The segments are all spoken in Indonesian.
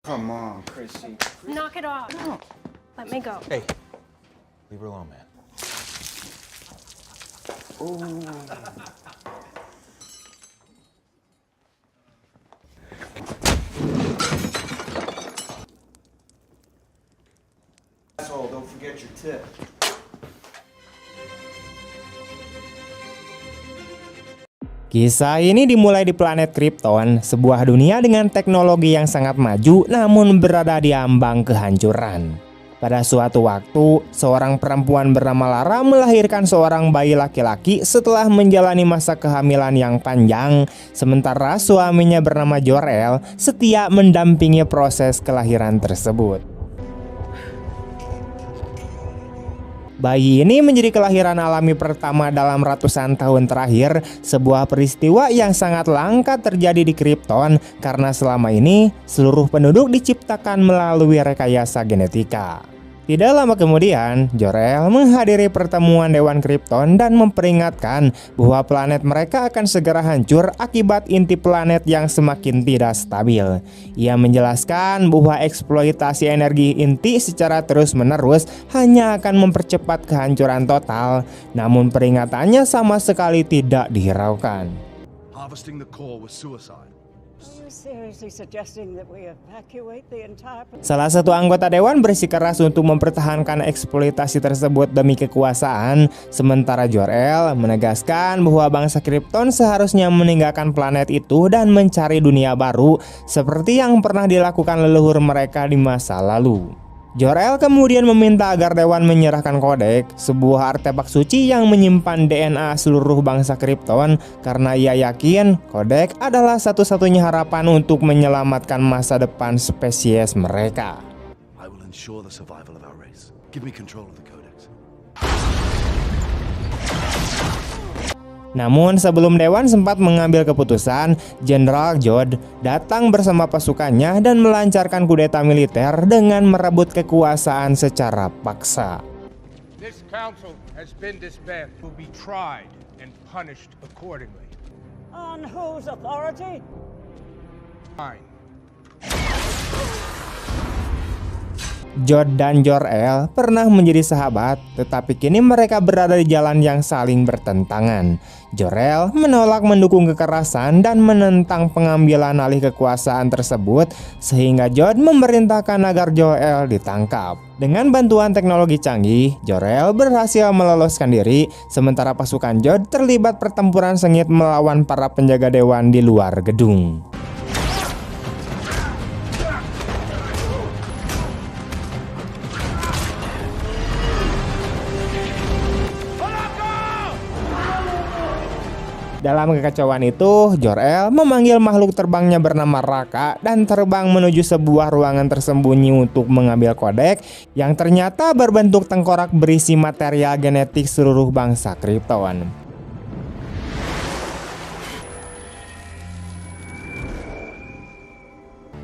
Come on, Chrissy. Knock it off. No. Let me go. Hey, leave her alone, man. Asshole, don't forget your tip. Kisah ini dimulai di planet Krypton, sebuah dunia dengan teknologi yang sangat maju namun berada di ambang kehancuran. Pada suatu waktu, seorang perempuan bernama Lara melahirkan seorang bayi laki-laki setelah menjalani masa kehamilan yang panjang, sementara suaminya bernama Jor-El setia mendampingi proses kelahiran tersebut. Bayi ini menjadi kelahiran alami pertama dalam ratusan tahun terakhir, sebuah peristiwa yang sangat langka terjadi di Krypton karena selama ini seluruh penduduk diciptakan melalui rekayasa genetika. Tidak lama kemudian, Jor-El menghadiri pertemuan Dewan Krypton dan memperingatkan bahwa planet mereka akan segera hancur akibat inti planet yang semakin tidak stabil. Ia menjelaskan bahwa eksploitasi energi inti secara terus-menerus hanya akan mempercepat kehancuran total, namun peringatannya sama sekali tidak dihiraukan. Harvesting the core was suicide. Salah satu anggota dewan bersikeras untuk mempertahankan eksploitasi tersebut demi kekuasaan, sementara Jor-El menegaskan bahwa bangsa Krypton seharusnya meninggalkan planet itu dan mencari dunia baru seperti yang pernah dilakukan leluhur mereka di masa lalu. Jor-El kemudian meminta agar Dewan menyerahkan Kodek, sebuah artefak suci yang menyimpan DNA seluruh bangsa Krypton, karena ia yakin Kodek adalah satu-satunya harapan untuk menyelamatkan masa depan spesies mereka. I will ensure the survival of our race. Give me control of the codex. Namun sebelum Dewan sempat mengambil keputusan, Jenderal Zod datang bersama pasukannya dan melancarkan kudeta militer dengan merebut kekuasaan secara paksa. This council has been disbanded. Will be tried and punished accordingly. On whose authority? Fine. Zod dan Jor-El pernah menjadi sahabat, tetapi kini mereka berada di jalan yang saling bertentangan. Jor-El menolak mendukung kekerasan dan menentang pengambilan alih kekuasaan tersebut, sehingga Zod memerintahkan agar Jor-El ditangkap. Dengan bantuan teknologi canggih, Jor-El berhasil meloloskan diri, sementara pasukan Zod terlibat pertempuran sengit melawan para penjaga dewan di luar gedung. Dalam kekacauan itu, Jor-El memanggil makhluk terbangnya bernama Raka dan terbang menuju sebuah ruangan tersembunyi untuk mengambil kodek yang ternyata berbentuk tengkorak berisi material genetik seluruh bangsa Krypton.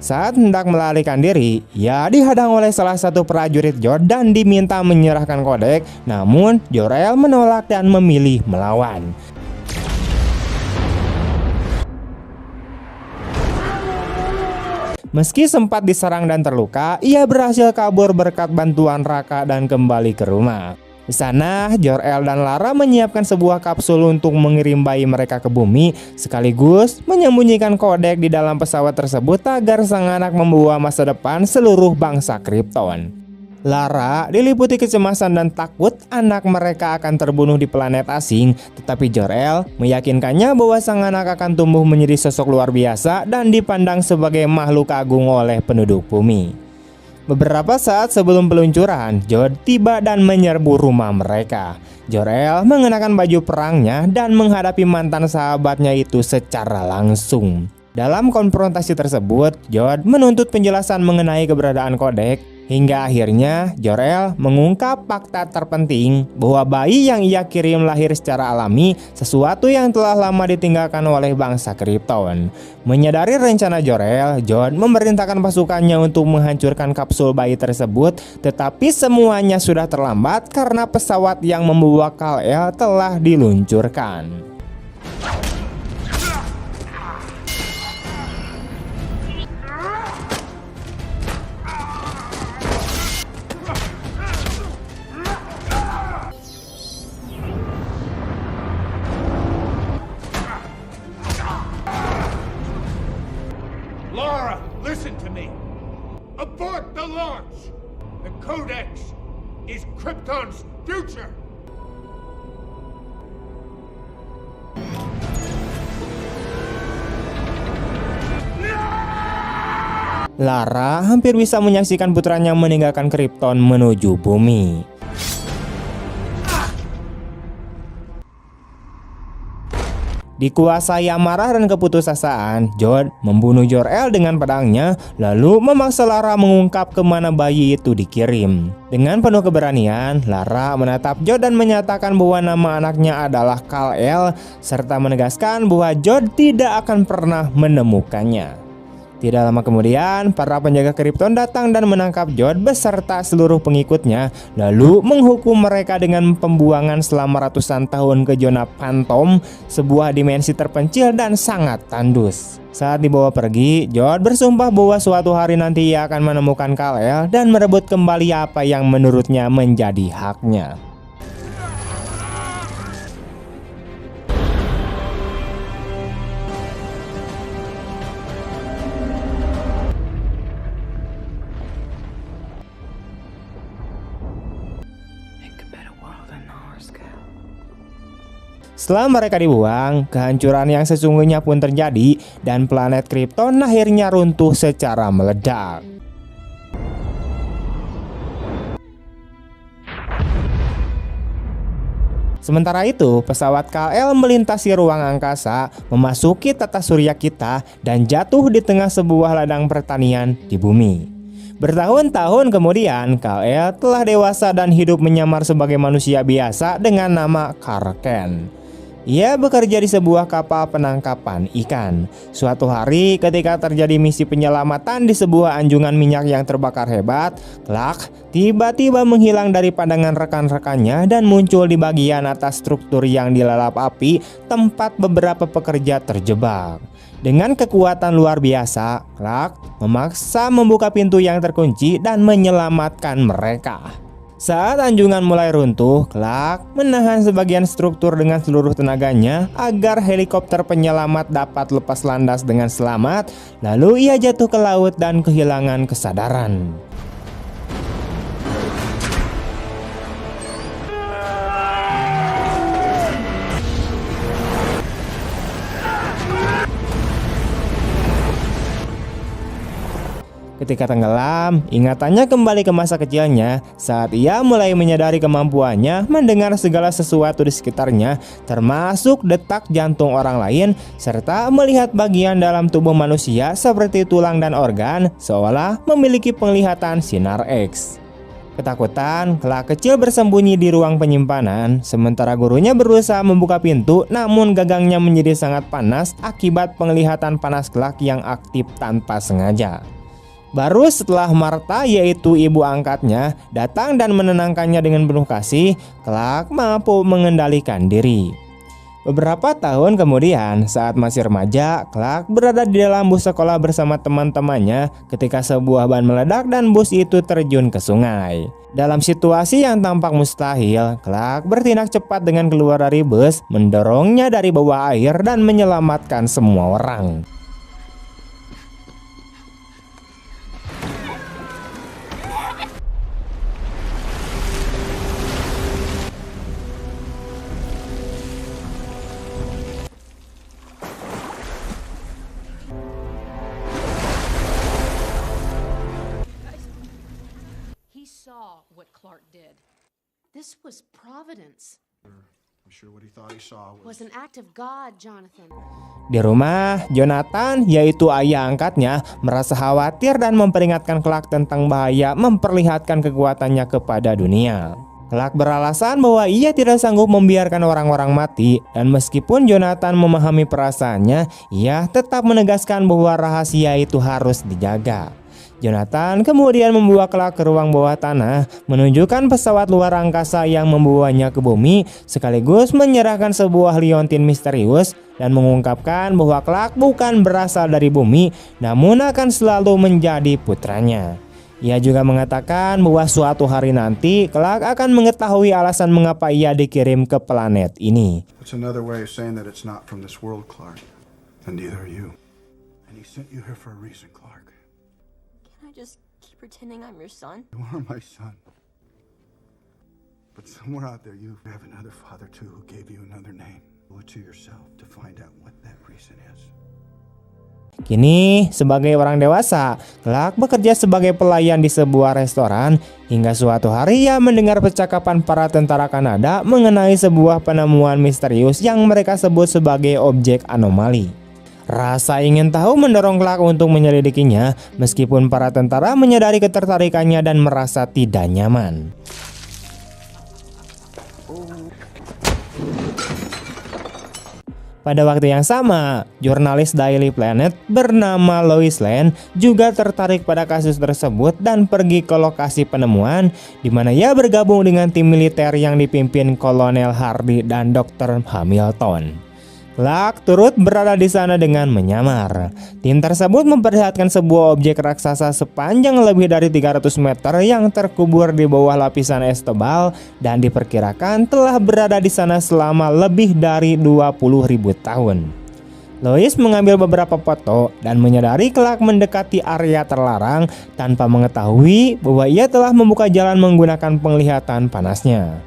Saat hendak melarikan diri, ia dihadang oleh salah satu prajurit Zod dan diminta menyerahkan kodek, namun Jor-El menolak dan memilih melawan. Meski sempat diserang dan terluka, ia berhasil kabur berkat bantuan Raka dan kembali ke rumah. Di sana, Jor-El dan Lara menyiapkan sebuah kapsul untuk mengirim bayi mereka ke bumi, sekaligus menyembunyikan kodek di dalam pesawat tersebut agar sang anak membawa masa depan seluruh bangsa Krypton. Lara diliputi kecemasan dan takut anak mereka akan terbunuh di planet asing, tetapi Jor-El meyakinkannya bahwa sang anak akan tumbuh menjadi sosok luar biasa dan dipandang sebagai makhluk agung oleh penduduk bumi. Beberapa saat sebelum peluncuran, Zod tiba dan menyerbu rumah mereka. Jor-El mengenakan baju perangnya dan menghadapi mantan sahabatnya itu secara langsung. Dalam konfrontasi tersebut, Zod menuntut penjelasan mengenai keberadaan kodek. Hingga akhirnya Jor-El mengungkap fakta terpenting bahwa bayi yang ia kirim lahir secara alami, sesuatu yang telah lama ditinggalkan oleh bangsa Krypton. Menyadari rencana Jor-El, Zod memerintahkan pasukannya untuk menghancurkan kapsul bayi tersebut, tetapi semuanya sudah terlambat karena pesawat yang membawa Kal-El telah diluncurkan. me. Abort the launch! The Codex is Krypton's future! Lara hampir bisa menyaksikan putranya meninggalkan Krypton menuju bumi. Dikuasai amarah dan keputusasaan, Jod membunuh Jor-El dengan pedangnya, lalu memaksa Lara mengungkap kemana bayi itu dikirim. Dengan penuh keberanian, Lara menatap Jod dan menyatakan bahwa nama anaknya adalah Kal-El, serta menegaskan bahwa Jod tidak akan pernah menemukannya. Tidak lama kemudian, para penjaga Krypton datang dan menangkap Jod beserta seluruh pengikutnya, lalu menghukum mereka dengan pembuangan selama ratusan tahun ke zona Phantom, sebuah dimensi terpencil dan sangat tandus. Saat dibawa pergi, Jod bersumpah bahwa suatu hari nanti ia akan menemukan Kal-El dan merebut kembali apa yang menurutnya menjadi haknya. Setelah mereka dibuang, kehancuran yang sesungguhnya pun terjadi dan planet Krypton akhirnya runtuh secara meledak. Sementara itu, pesawat Kal-El melintasi ruang angkasa, memasuki tata surya kita dan jatuh di tengah sebuah ladang pertanian di bumi. Bertahun-tahun kemudian, Kal-El telah dewasa dan hidup menyamar sebagai manusia biasa dengan nama Karken. Ia bekerja di sebuah kapal penangkapan ikan. Suatu hari ketika terjadi misi penyelamatan di sebuah anjungan minyak yang terbakar hebat, Clark tiba-tiba menghilang dari pandangan rekan-rekannya dan muncul di bagian atas struktur yang dilalap api, tempat beberapa pekerja terjebak. Dengan kekuatan luar biasa, Clark memaksa membuka pintu yang terkunci dan menyelamatkan mereka. Saat anjungan mulai runtuh, Clark menahan sebagian struktur dengan seluruh tenaganya agar helikopter penyelamat dapat lepas landas dengan selamat, lalu ia jatuh ke laut dan kehilangan kesadaran. Ketika tenggelam, ingatannya kembali ke masa kecilnya saat ia mulai menyadari kemampuannya mendengar segala sesuatu di sekitarnya, termasuk detak jantung orang lain, serta melihat bagian dalam tubuh manusia seperti tulang dan organ, seolah memiliki penglihatan sinar X. Ketakutan, Clark kecil bersembunyi di ruang penyimpanan, sementara gurunya berusaha membuka pintu, namun gagangnya menjadi sangat panas akibat penglihatan panas Clark yang aktif tanpa sengaja. Baru setelah Martha, yaitu ibu angkatnya, datang dan menenangkannya dengan penuh kasih, Clark mampu mengendalikan diri. Beberapa tahun kemudian, saat masih remaja, Clark berada di dalam bus sekolah bersama teman-temannya ketika sebuah ban meledak dan bus itu terjun ke sungai. Dalam situasi yang tampak mustahil, Clark bertindak cepat dengan keluar dari bus, mendorongnya dari bawah air dan menyelamatkan semua orang. What Clark did. This was providence. I'm sure what he thought he saw Was an act of God, Jonathan. Di rumah, Jonathan, yaitu ayah angkatnya, merasa khawatir dan memperingatkan Clark tentang bahaya memperlihatkan kekuatannya kepada dunia. Clark beralasan bahwa ia tidak sanggup membiarkan orang-orang mati, dan meskipun Jonathan memahami perasaannya, ia tetap menegaskan bahwa rahasia itu harus dijaga. Jonathan kemudian membawa Clark ke ruang bawah tanah, menunjukkan pesawat luar angkasa yang membawanya ke bumi, sekaligus menyerahkan sebuah liontin misterius dan mengungkapkan bahwa Clark bukan berasal dari bumi, namun akan selalu menjadi putranya. Ia juga mengatakan bahwa suatu hari nanti Clark akan mengetahui alasan mengapa ia dikirim ke planet ini. That's another way of saying that it's not from this world, Clark. And neither are you. And he sent you here for a reason, Clark. I just keep pretending I'm your son? You are my son. But somewhere out there, you have another father too who gave you another name. Owe it to yourself to find out what that reason is. Kini, sebagai orang dewasa, Clark bekerja sebagai pelayan di sebuah restoran hingga suatu hari ia mendengar percakapan para tentara Kanada mengenai sebuah penemuan misterius yang mereka sebut sebagai objek anomali. Rasa ingin tahu mendorong Clark untuk menyelidikinya, meskipun para tentara menyadari ketertarikannya dan merasa tidak nyaman. Pada waktu yang sama, jurnalis Daily Planet bernama Lois Lane juga tertarik pada kasus tersebut dan pergi ke lokasi penemuan, di mana ia bergabung dengan tim militer yang dipimpin Kolonel Hardy dan Dr. Hamilton. Clark turut berada di sana dengan menyamar. Tim tersebut memperlihatkan sebuah objek raksasa sepanjang lebih dari 300 meter yang terkubur di bawah lapisan es tebal dan diperkirakan telah berada di sana selama lebih dari 20.000 tahun. Lois mengambil beberapa foto dan menyadari Clark mendekati area terlarang tanpa mengetahui bahwa ia telah membuka jalan menggunakan penglihatan panasnya.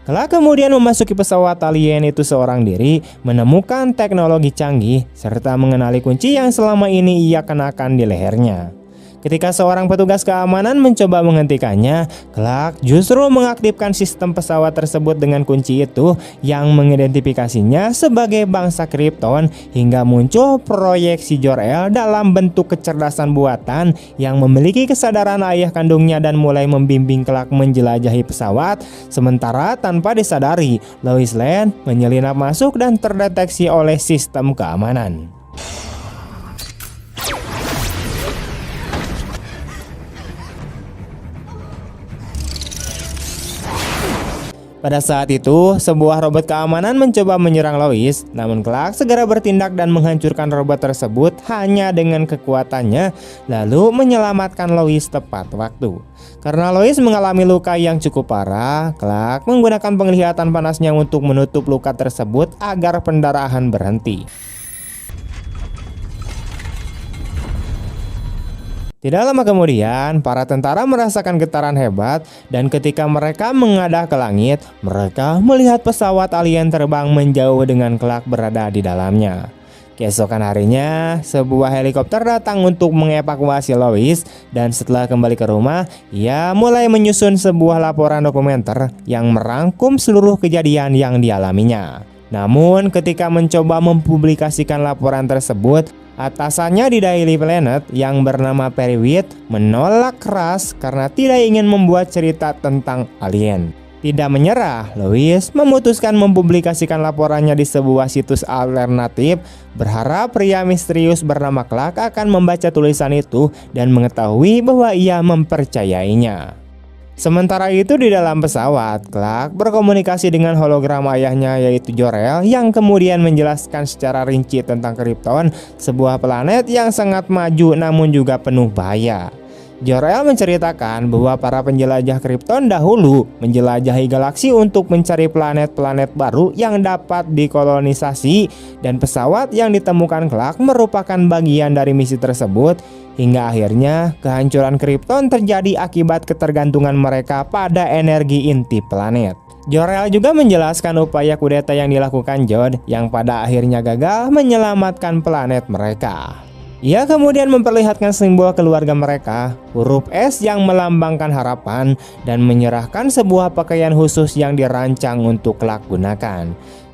Clark kemudian memasuki pesawat alien itu seorang diri, menemukan teknologi canggih, serta mengenali kunci yang selama ini ia kenakan di lehernya. Ketika seorang petugas keamanan mencoba menghentikannya, Clark justru mengaktifkan sistem pesawat tersebut dengan kunci itu yang mengidentifikasinya sebagai bangsa Krypton, hingga muncul proyeksi Jor-El dalam bentuk kecerdasan buatan yang memiliki kesadaran ayah kandungnya dan mulai membimbing Clark menjelajahi pesawat. Sementara tanpa disadari, Lois Lane menyelinap masuk dan terdeteksi oleh sistem keamanan. Pada saat itu, sebuah robot keamanan mencoba menyerang Lois, namun Clark segera bertindak dan menghancurkan robot tersebut hanya dengan kekuatannya, lalu menyelamatkan Lois tepat waktu. Karena Lois mengalami luka yang cukup parah, Clark menggunakan penglihatan panasnya untuk menutup luka tersebut agar pendarahan berhenti. Tidak lama kemudian, para tentara merasakan getaran hebat dan ketika mereka mengadah ke langit, mereka melihat pesawat alien terbang menjauh dengan Clark berada di dalamnya. Keesokan harinya, sebuah helikopter datang untuk mengevakuasi Lois dan setelah kembali ke rumah, ia mulai menyusun sebuah laporan dokumenter yang merangkum seluruh kejadian yang dialaminya. Namun, ketika mencoba mempublikasikan laporan tersebut, atasannya di Daily Planet yang bernama Perry White menolak keras karena tidak ingin membuat cerita tentang alien. Tidak menyerah, Lois memutuskan mempublikasikan laporannya di sebuah situs alternatif, berharap pria misterius bernama Clark akan membaca tulisan itu dan mengetahui bahwa ia mempercayainya. Sementara itu di dalam pesawat, Clark berkomunikasi dengan hologram ayahnya yaitu Jor-El yang kemudian menjelaskan secara rinci tentang Krypton, sebuah planet yang sangat maju namun juga penuh bahaya. Jor-El menceritakan bahwa para penjelajah Krypton dahulu menjelajahi galaksi untuk mencari planet-planet baru yang dapat dikolonisasi, dan pesawat yang ditemukan Clark merupakan bagian dari misi tersebut. Hingga akhirnya kehancuran Krypton terjadi akibat ketergantungan mereka pada energi inti planet. Jor-El juga menjelaskan upaya kudeta yang dilakukan Jod yang pada akhirnya gagal menyelamatkan planet mereka. Ia kemudian memperlihatkan simbol keluarga mereka, huruf S yang melambangkan harapan, dan menyerahkan sebuah pakaian khusus yang dirancang untuk Clark gunakan.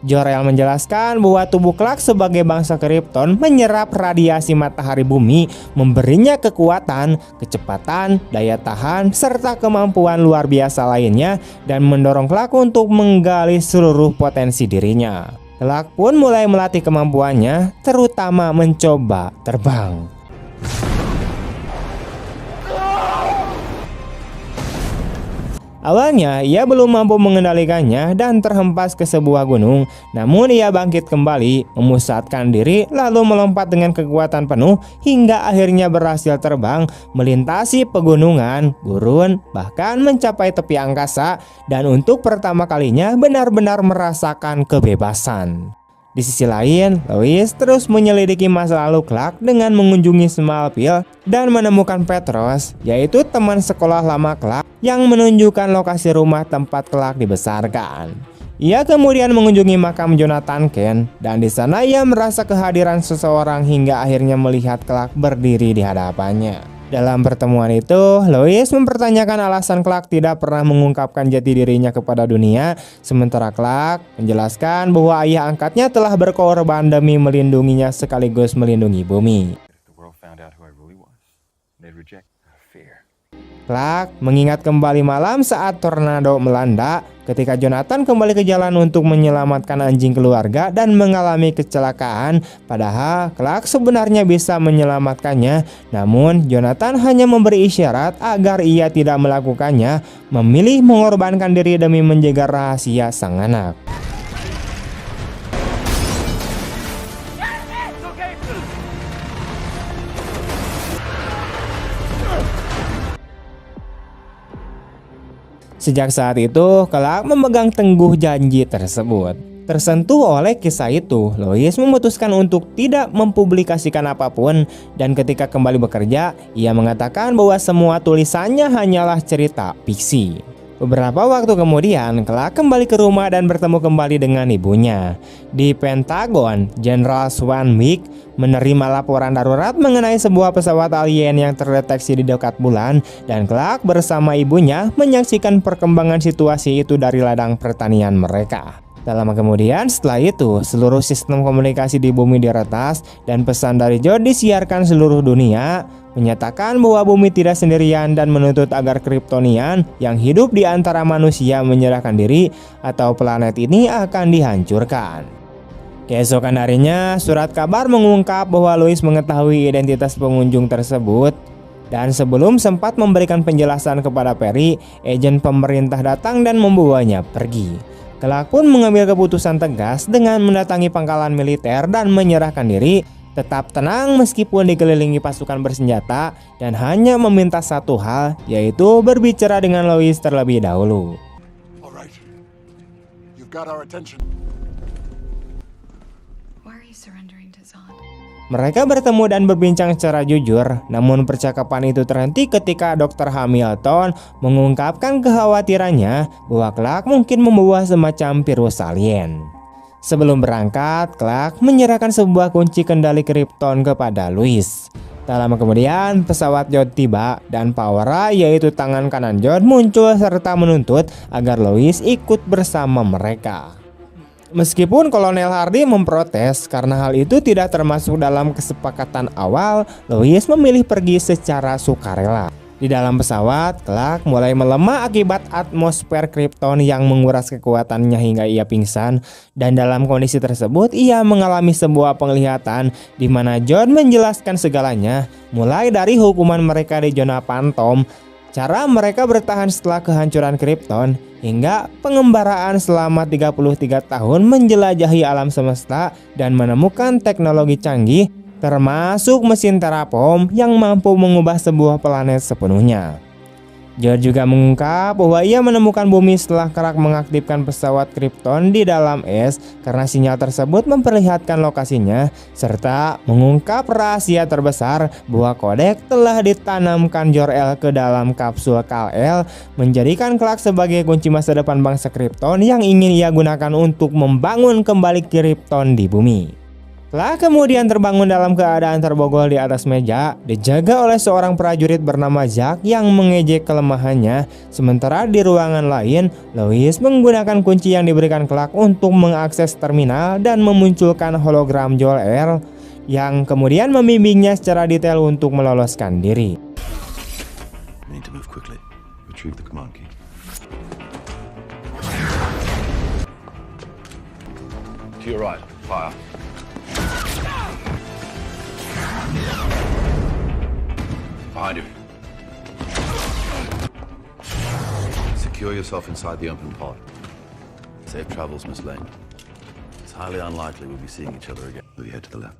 Jor-El menjelaskan bahwa tubuh Clark sebagai bangsa Krypton menyerap radiasi matahari bumi, memberinya kekuatan, kecepatan, daya tahan, serta kemampuan luar biasa lainnya, dan mendorong Clark untuk menggali seluruh potensi dirinya. Clark pun mulai melatih kemampuannya, terutama mencoba terbang. Awalnya ia belum mampu mengendalikannya dan terhempas ke sebuah gunung, namun ia bangkit kembali, memusatkan diri lalu melompat dengan kekuatan penuh hingga akhirnya berhasil terbang, melintasi pegunungan, gurun, bahkan mencapai tepi angkasa, dan untuk pertama kalinya benar-benar merasakan kebebasan. Di sisi lain, Lois terus menyelidiki masa lalu Clark dengan mengunjungi Smallville dan menemukan Petros, yaitu teman sekolah lama Clark yang menunjukkan lokasi rumah tempat Clark dibesarkan. Ia kemudian mengunjungi makam Jonathan Kent dan di sana ia merasa kehadiran seseorang hingga akhirnya melihat Clark berdiri di hadapannya. Dalam pertemuan itu, Lois mempertanyakan alasan Clark tidak pernah mengungkapkan jati dirinya kepada dunia, sementara Clark menjelaskan bahwa ayah angkatnya telah berkorban demi melindunginya sekaligus melindungi bumi. If the world found out who I really was, they'd reject fear. Clark mengingat kembali malam saat tornado melanda ketika Jonathan kembali ke jalan untuk menyelamatkan anjing keluarga dan mengalami kecelakaan. Padahal Clark sebenarnya bisa menyelamatkannya, namun Jonathan hanya memberi isyarat agar ia tidak melakukannya, memilih mengorbankan diri demi menjaga rahasia sang anak. Sejak saat itu, Clark memegang teguh janji tersebut. Tersentuh oleh kisah itu, Lois memutuskan untuk tidak mempublikasikan apapun dan ketika kembali bekerja, ia mengatakan bahwa semua tulisannya hanyalah cerita fiksi. Beberapa waktu kemudian, Clark kembali ke rumah dan bertemu kembali dengan ibunya. Di Pentagon, Jenderal Swanwick menerima laporan darurat mengenai sebuah pesawat alien yang terdeteksi di dekat bulan dan Clark bersama ibunya menyaksikan perkembangan situasi itu dari ladang pertanian mereka. Tak lama kemudian setelah itu, seluruh sistem komunikasi di bumi diretas dan pesan dari Jod disiarkan seluruh dunia, menyatakan bahwa bumi tidak sendirian dan menuntut agar Kryptonian yang hidup di antara manusia menyerahkan diri atau planet ini akan dihancurkan. Keesokan harinya, surat kabar mengungkap bahwa Lois mengetahui identitas pengunjung tersebut. Dan sebelum sempat memberikan penjelasan kepada Perry, agen pemerintah datang dan membawanya pergi. Clark pun mengambil keputusan tegas dengan mendatangi pangkalan militer dan menyerahkan diri, tetap tenang meskipun dikelilingi pasukan bersenjata dan hanya meminta satu hal, yaitu berbicara dengan Lois terlebih dahulu. Alright. You've got our attention. Why are you surrendering to Zod? Mereka bertemu dan berbincang secara jujur, namun percakapan itu terhenti ketika Dr. Hamilton mengungkapkan kekhawatirannya bahwa Clark mungkin membawa semacam virus alien. Sebelum berangkat, Clark menyerahkan sebuah kunci kendali Krypton kepada Lois. Tak lama kemudian, pesawat Jod tiba dan Powera, yaitu tangan kanan Jod, muncul serta menuntut agar Lois ikut bersama mereka. Meskipun Kolonel Hardy memprotes karena hal itu tidak termasuk dalam kesepakatan awal, Lois memilih pergi secara sukarela. Di dalam pesawat, Clark mulai melemah akibat atmosfer Krypton yang menguras kekuatannya hingga ia pingsan. Dan dalam kondisi tersebut, ia mengalami sebuah penglihatan di mana John menjelaskan segalanya, mulai dari hukuman mereka di zona Phantom, cara mereka bertahan setelah kehancuran Krypton, hingga pengembaraan selama 33 tahun menjelajahi alam semesta dan menemukan teknologi canggih, termasuk mesin terraform yang mampu mengubah sebuah planet sepenuhnya. Jod juga mengungkap bahwa ia menemukan bumi setelah Clark mengaktifkan pesawat Krypton di dalam es karena sinyal tersebut memperlihatkan lokasinya, serta mengungkap rahasia terbesar bahwa kodek telah ditanamkan Jor-El ke dalam kapsul Kal-El, menjadikan Clark sebagai kunci masa depan bangsa Krypton yang ingin ia gunakan untuk membangun kembali Krypton di bumi. Clark kemudian terbangun dalam keadaan terbogol di atas meja, dijaga oleh seorang prajurit bernama Jack yang mengejek kelemahannya. Sementara di ruangan lain, Lois menggunakan kunci yang diberikan Clark untuk mengakses terminal dan memunculkan hologram Jor-El yang kemudian membimbingnya secara detail untuk meloloskan diri. We need to move quickly. Retrieve the command key. To your right, fire. Behind you. Secure yourself inside the open pod. Safe travels, Miss Lane. It's highly unlikely we'll be seeing each other again. Move your head to the left.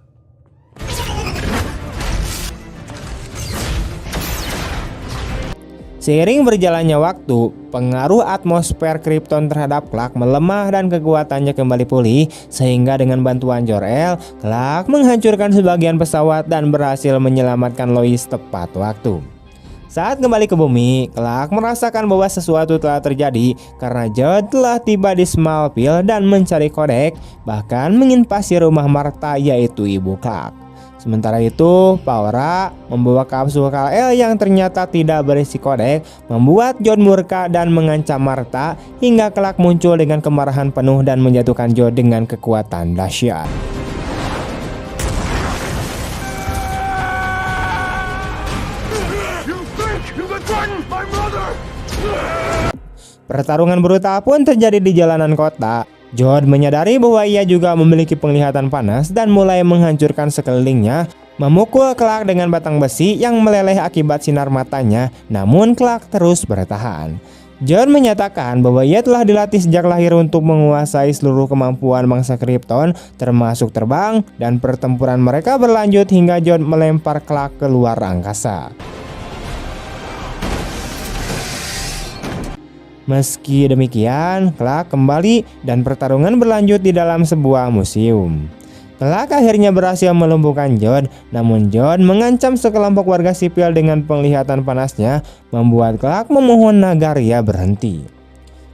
Seiring berjalannya waktu, pengaruh atmosfer Krypton terhadap Clark melemah dan kekuatannya kembali pulih, sehingga dengan bantuan Jor-El, Clark menghancurkan sebagian pesawat dan berhasil menyelamatkan Lois tepat waktu. Saat kembali ke bumi, Clark merasakan bahwa sesuatu telah terjadi karena Jod telah tiba di Smallville dan mencari kodek, bahkan menginvasi rumah Martha yaitu ibu Clark. Sementara itu, Paura membawa kapsul Kal-El yang ternyata tidak berisi kodek, membuat Jod murka dan mengancam Martha hingga Clark muncul dengan kemarahan penuh dan menjatuhkan Jod dengan kekuatan dahsyat. Pertarungan brutal pun terjadi di jalanan kota. Jod menyadari bahwa ia juga memiliki penglihatan panas dan mulai menghancurkan sekelilingnya, memukul Clark dengan batang besi yang meleleh akibat sinar matanya, namun Clark terus bertahan. Jod menyatakan bahwa ia telah dilatih sejak lahir untuk menguasai seluruh kemampuan bangsa Krypton, termasuk terbang, dan pertempuran mereka berlanjut hingga Jod melempar Clark ke luar angkasa. Meski demikian, Clark kembali dan pertarungan berlanjut di dalam sebuah museum. Clark akhirnya berhasil melumpuhkan Jod, namun Jod mengancam sekelompok warga sipil dengan penglihatan panasnya, membuat Clark memohon Nagaria berhenti.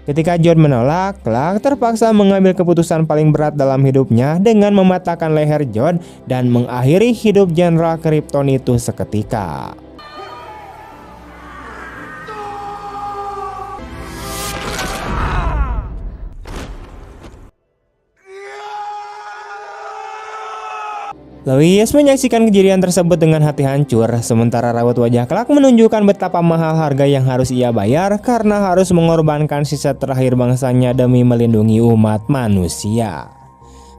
Ketika Jod menolak, Clark terpaksa mengambil keputusan paling berat dalam hidupnya dengan mematahkan leher Jod dan mengakhiri hidup Jenderal Krypton itu seketika. Lois menyaksikan kejadian tersebut dengan hati hancur, sementara raut wajah Clark menunjukkan betapa mahal harga yang harus ia bayar karena harus mengorbankan sisa terakhir bangsanya demi melindungi umat manusia.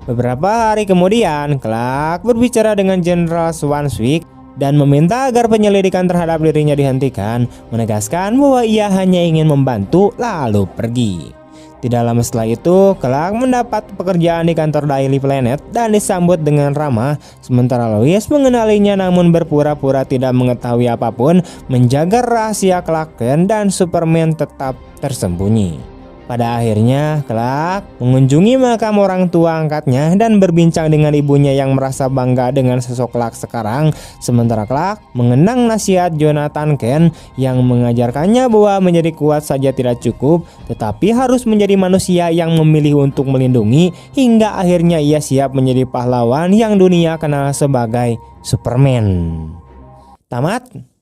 Beberapa hari kemudian, Clark berbicara dengan Jenderal Swanswick dan meminta agar penyelidikan terhadap dirinya dihentikan, menegaskan bahwa ia hanya ingin membantu lalu pergi. Tidak lama setelah itu, Clark mendapat pekerjaan di kantor Daily Planet dan disambut dengan ramah, sementara Lois mengenalinya namun berpura-pura tidak mengetahui apapun, menjaga rahasia Clark Kent dan Superman tetap tersembunyi. Pada akhirnya, Clark mengunjungi makam orang tua angkatnya dan berbincang dengan ibunya yang merasa bangga dengan sosok Clark sekarang, sementara Clark mengenang nasihat Jonathan Kent yang mengajarkannya bahwa menjadi kuat saja tidak cukup, tetapi harus menjadi manusia yang memilih untuk melindungi, hingga akhirnya ia siap menjadi pahlawan yang dunia kenal sebagai Superman. Tamat.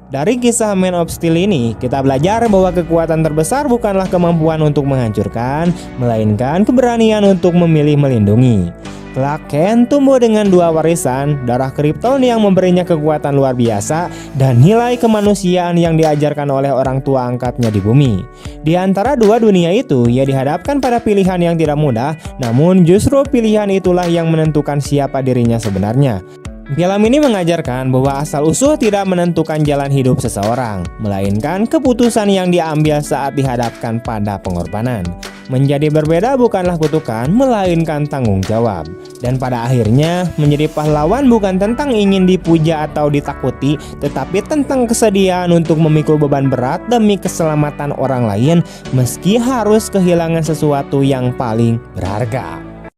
Dari kisah Man of Steel ini, kita belajar bahwa kekuatan terbesar bukanlah kemampuan untuk menghancurkan, melainkan keberanian untuk memilih melindungi. Clark Kent tumbuh dengan dua warisan, darah Krypton yang memberinya kekuatan luar biasa, dan nilai kemanusiaan yang diajarkan oleh orang tua angkatnya di bumi. Di antara dua dunia itu, ia dihadapkan pada pilihan yang tidak mudah, namun justru pilihan itulah yang menentukan siapa dirinya sebenarnya. Film ini mengajarkan bahwa asal-usul tidak menentukan jalan hidup seseorang, melainkan keputusan yang diambil saat dihadapkan pada pengorbanan. Menjadi berbeda bukanlah kutukan, melainkan tanggung jawab. Dan pada akhirnya, menjadi pahlawan bukan tentang ingin dipuja atau ditakuti, tetapi tentang kesediaan untuk memikul beban berat demi keselamatan orang lain, meski harus kehilangan sesuatu yang paling berharga.